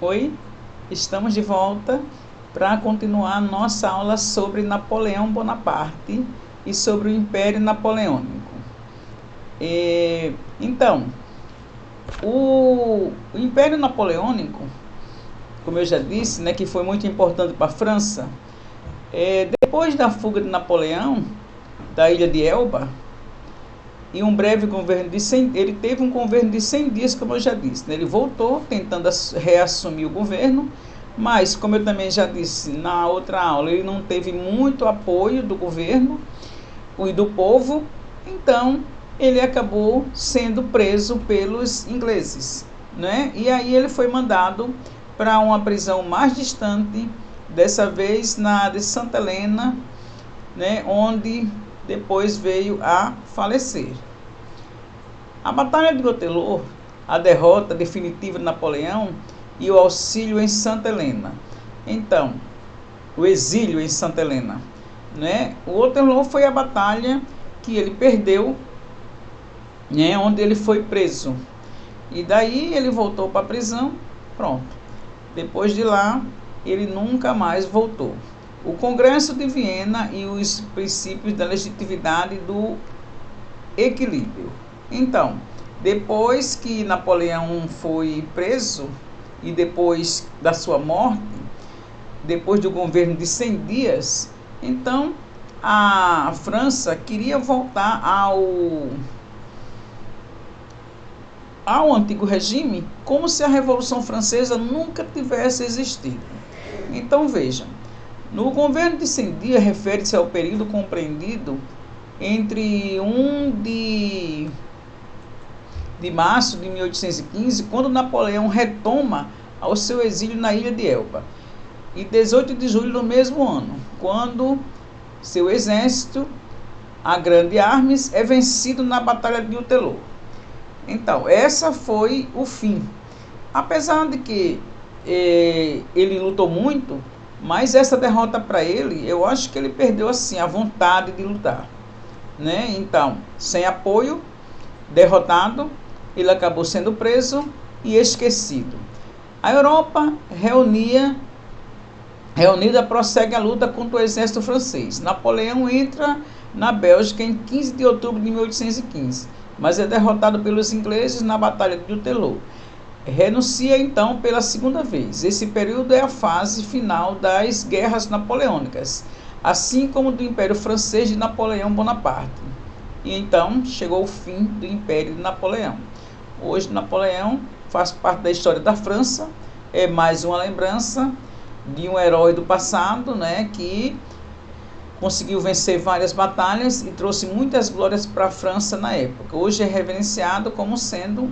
Oi, estamos de volta para continuar nossa aula sobre Napoleão Bonaparte e sobre o Império Napoleônico. Então, o Império Napoleônico, como eu já disse, né, que foi muito importante para a França, depois da fuga de Napoleão da ilha de Elba, e um breve governo de 100, ele teve um governo de 100 dias, como eu já disse, né? Ele voltou tentando reassumir o governo, mas, como eu também já disse na outra aula, ele não teve muito apoio do governo e do povo, então ele acabou sendo preso pelos ingleses, né? E aí ele foi mandado para uma prisão mais distante, dessa vez na de Santa Helena, né? Onde depois veio a falecer. A Batalha de Waterloo, a derrota definitiva de Napoleão e o auxílio em Santa Helena. Então, o exílio em Santa Helena, né? O Waterloo foi a batalha que ele perdeu, né? Onde ele foi preso. E daí ele voltou para a prisão, pronto. Depois de lá, ele nunca mais voltou. O Congresso de Viena e os princípios da legitimidade do equilíbrio. Então, depois que Napoleão foi preso e depois da sua morte, depois do governo de 100 dias, então a França queria voltar ao antigo regime, como se a Revolução Francesa nunca tivesse existido. Então vejam, no governo de 100 dias refere-se ao período compreendido entre 1 de março de 1815, quando Napoleão retoma ao seu exílio na ilha de Elba, e 18 de julho do mesmo ano, quando seu exército, a Grande Armes, é vencido na Batalha de Waterloo. Então, essa foi o fim. Apesar de que ele lutou muito, mas essa derrota para ele, eu acho que ele perdeu assim a vontade de lutar, né? Então, sem apoio, derrotado, ele acabou sendo preso e esquecido. A Europa reunida prossegue a luta contra o exército francês. Napoleão entra na Bélgica em 15 de outubro de 1815, mas é derrotado pelos ingleses na Batalha de Waterloo. Renuncia então pela segunda vez. Esse período é a fase final das guerras napoleônicas, assim como do Império Francês de Napoleão Bonaparte. E então chegou o fim do Império de Napoleão. Hoje Napoleão faz parte da história da França, é mais uma lembrança de um herói do passado, né, que conseguiu vencer várias batalhas e trouxe muitas glórias para a França na época. Hoje é reverenciado como sendo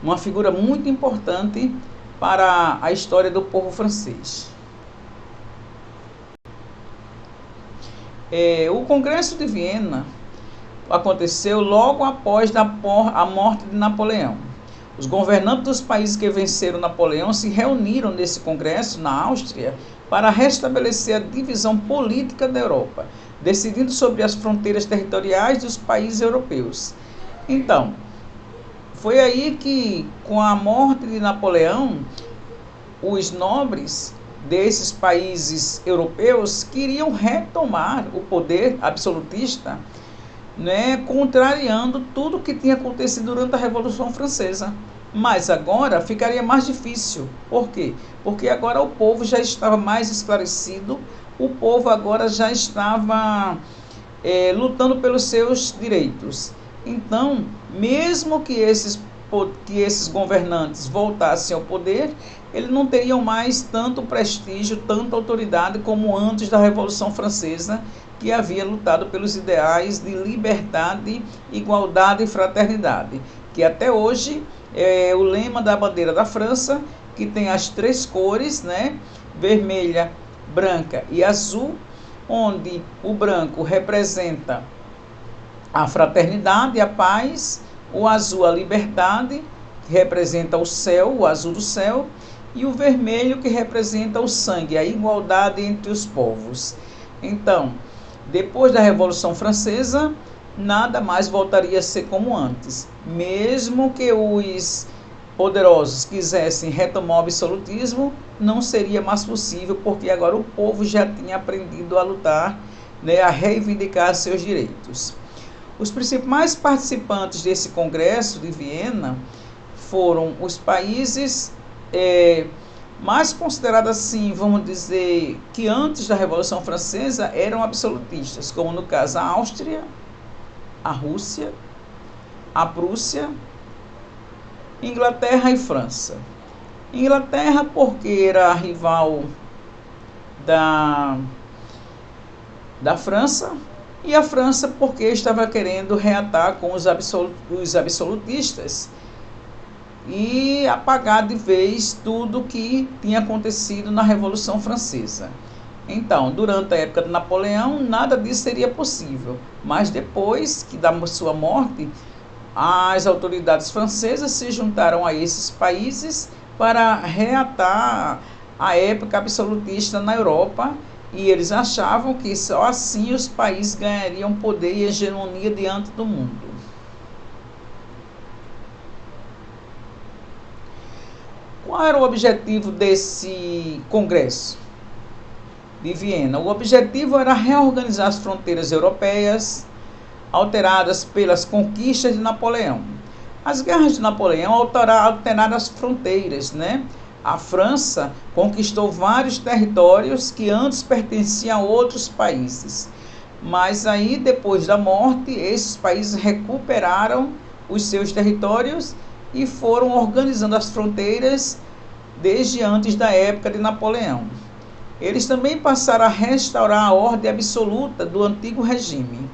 uma figura muito importante para a história do povo francês. O Congresso de Viena aconteceu logo após a morte de Napoleão. Os governantes dos países que venceram Napoleão se reuniram nesse congresso, na Áustria, para restabelecer a divisão política da Europa, decidindo sobre as fronteiras territoriais dos países europeus. Então, foi aí que, com a morte de Napoleão, os nobres desses países europeus queriam retomar o poder absolutista, né, contrariando tudo que tinha acontecido durante a Revolução Francesa. Mas agora ficaria mais difícil. Por quê? Porque agora o povo já estava mais esclarecido, o povo agora já estava lutando pelos seus direitos. Então, mesmo que esses governantes voltassem ao poder, eles não teriam mais tanto prestígio, tanta autoridade como antes da Revolução Francesa, que havia lutado pelos ideais de liberdade, igualdade e fraternidade, que até hoje é o lema da bandeira da França, que tem as três cores, né? Vermelha, branca e azul, onde o branco representa a fraternidade e a paz, o azul a liberdade, que representa o céu, o azul do céu, e o vermelho, que representa o sangue, a igualdade entre os povos. Então, depois da Revolução Francesa, nada mais voltaria a ser como antes. Mesmo que os poderosos quisessem retomar o absolutismo, não seria mais possível, porque agora o povo já tinha aprendido a lutar, né, a reivindicar seus direitos. Os principais participantes desse congresso de Viena foram os países mais considerados assim, vamos dizer, que antes da Revolução Francesa eram absolutistas, como no caso a Áustria, a Rússia, a Prússia, Inglaterra e França. Inglaterra porque era rival da França, e a França porque estava querendo reatar com os absolutistas e apagar de vez tudo que tinha acontecido na Revolução Francesa. Então, durante a época de Napoleão, nada disso seria possível, mas depois que da sua morte, as autoridades francesas se juntaram a esses países para reatar a época absolutista na Europa, e eles achavam que só assim os países ganhariam poder e hegemonia diante do mundo. Qual era o objetivo desse congresso de Viena? O objetivo era reorganizar as fronteiras europeias, alteradas pelas conquistas de Napoleão. As guerras de Napoleão alteraram as fronteiras, né? A França conquistou vários territórios que antes pertenciam a outros países. Mas aí, depois da morte, esses países recuperaram os seus territórios e foram organizando as fronteiras desde antes da época de Napoleão. Eles também passaram a restaurar a ordem absoluta do antigo regime.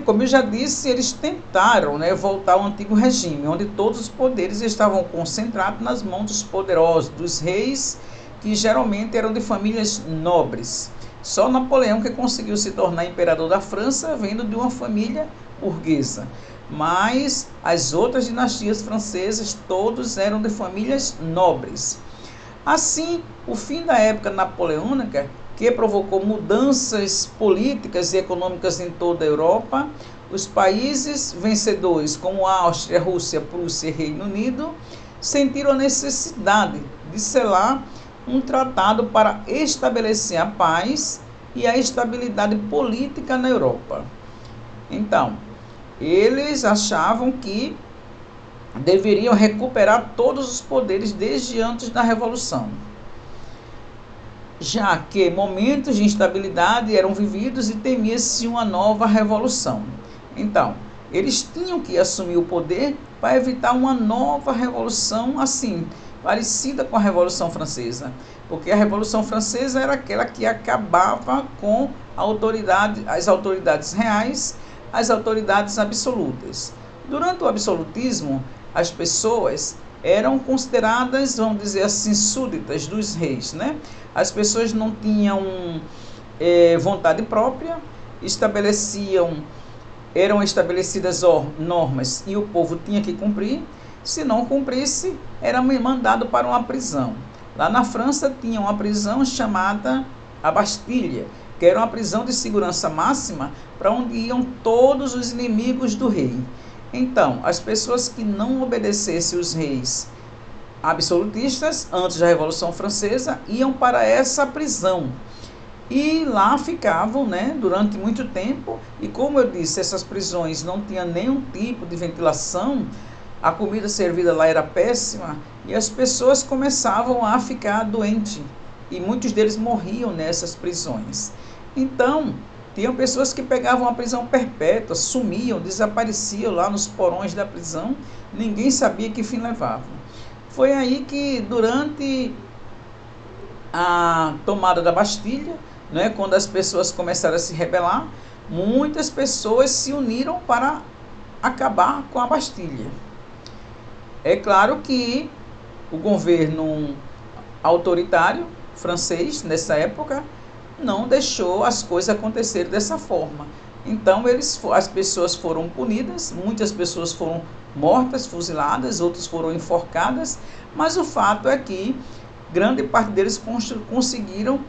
Como eu já disse, eles tentaram, voltar ao antigo regime, onde todos os poderes estavam concentrados nas mãos dos poderosos, dos reis, que geralmente eram de famílias nobres. Só Napoleão que conseguiu se tornar imperador da França, vindo de uma família burguesa. Mas as outras dinastias francesas, todos eram de famílias nobres. Assim, o fim da época napoleônica, que provocou mudanças políticas e econômicas em toda a Europa, os países vencedores, como Áustria, Rússia, Prússia e Reino Unido, sentiram a necessidade de selar um tratado para estabelecer a paz e a estabilidade política na Europa. Então, eles achavam que deveriam recuperar todos os poderes desde antes da Revolução, já que momentos de instabilidade eram vividos e temia-se uma nova revolução. Então, eles tinham que assumir o poder para evitar uma nova revolução assim, parecida com a Revolução Francesa, porque a Revolução Francesa era aquela que acabava com as autoridades reais, as autoridades absolutas. Durante o absolutismo, as pessoas eram consideradas, vamos dizer assim, súditas dos reis, As pessoas não tinham vontade própria, eram estabelecidas normas e o povo tinha que cumprir. Se não cumprisse, era mandado para uma prisão. Lá na França tinha uma prisão chamada a Bastilha, que era uma prisão de segurança máxima para onde iam todos os inimigos do rei. Então, as pessoas que não obedecessem os reis absolutistas, antes da Revolução Francesa, iam para essa prisão. E lá ficavam, durante muito tempo. E como eu disse, essas prisões não tinham nenhum tipo de ventilação, a comida servida lá era péssima, e as pessoas começavam a ficar doentes. E muitos deles morriam nessas prisões. Então, tinham pessoas que pegavam a prisão perpétua, sumiam, desapareciam lá nos porões da prisão, ninguém sabia que fim levavam. Foi aí que, durante a tomada da Bastilha, quando as pessoas começaram a se rebelar, muitas pessoas se uniram para acabar com a Bastilha. É claro que o governo autoritário francês, nessa época, não deixou as coisas acontecerem dessa forma. Então, as pessoas foram punidas, muitas pessoas foram mortas, fuziladas, outras foram enforcadas, mas o fato é que grande parte deles conseguiram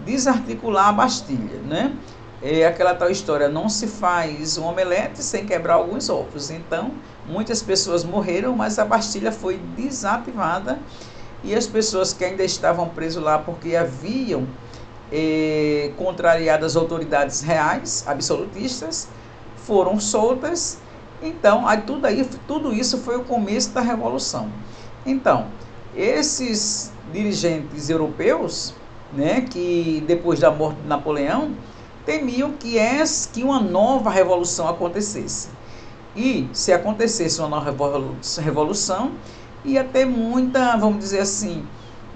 desarticular a Bastilha, é aquela tal história, não se faz um omelete sem quebrar alguns ovos. Então, muitas pessoas morreram, mas a Bastilha foi desativada e as pessoas que ainda estavam presas lá porque haviam contrariado as autoridades reais, absolutistas, foram soltas. Então, tudo isso foi o começo da Revolução. Então, esses dirigentes europeus, né, que depois da morte de Napoleão, temiam que uma nova revolução acontecesse. E se acontecesse uma nova revolução, ia ter vamos dizer assim,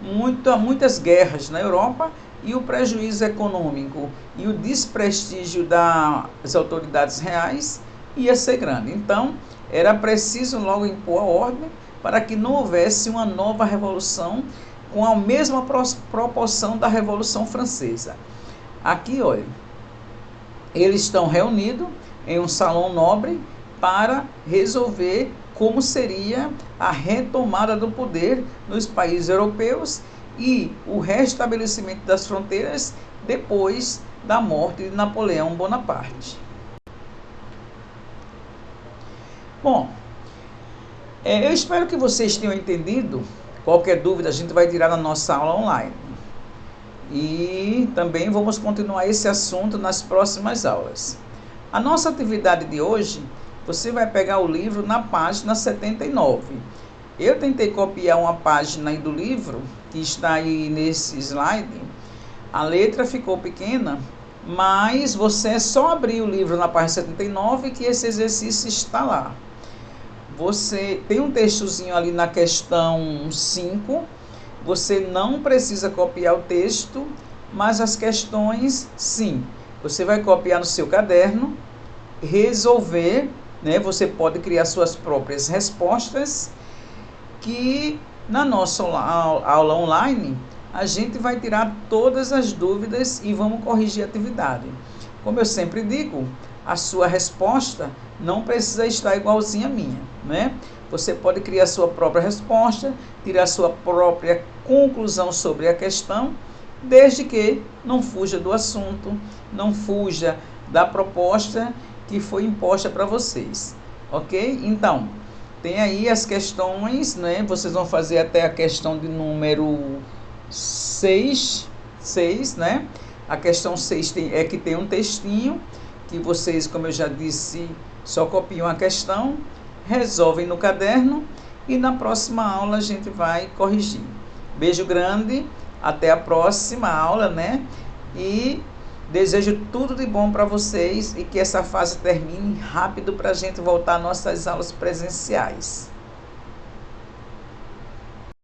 muitas guerras na Europa, e o prejuízo econômico e o desprestígio das autoridades reais ia ser grande. Então, era preciso logo impor a ordem para que não houvesse uma nova revolução com a mesma proporção da Revolução Francesa. Aqui, olha, eles estão reunidos em um salão nobre para resolver como seria a retomada do poder nos países europeus e o restabelecimento das fronteiras depois da morte de Napoleão Bonaparte. Bom, eu espero que vocês tenham entendido. Qualquer dúvida a gente vai tirar na nossa aula online. E também vamos continuar esse assunto nas próximas aulas. A nossa atividade de hoje, você vai pegar o livro na página 79. Eu tentei copiar uma página aí do livro, que está aí nesse slide. A letra ficou pequena, mas você é só abrir o livro na página 79 que esse exercício está lá. Você tem um textozinho ali na questão 5, você não precisa copiar o texto, mas as questões sim. Você vai copiar no seu caderno, resolver, né? Você pode criar suas próprias respostas, que na nossa aula online a gente vai tirar todas as dúvidas e vamos corrigir a atividade. Como eu sempre digo, a sua resposta não precisa estar igualzinha à minha, né? Você pode criar sua própria resposta, tirar sua própria conclusão sobre a questão, desde que não fuja do assunto, não fuja da proposta que foi imposta para vocês, ok? Então, tem aí as questões, né? Vocês vão fazer até a questão de número 6, né? A questão 6 que tem um textinho, que vocês, como eu já disse, só copiam a questão, resolvem no caderno e na próxima aula a gente vai corrigir. Beijo grande, até a próxima aula, né? E desejo tudo de bom para vocês e que essa fase termine rápido para a gente voltar às nossas aulas presenciais.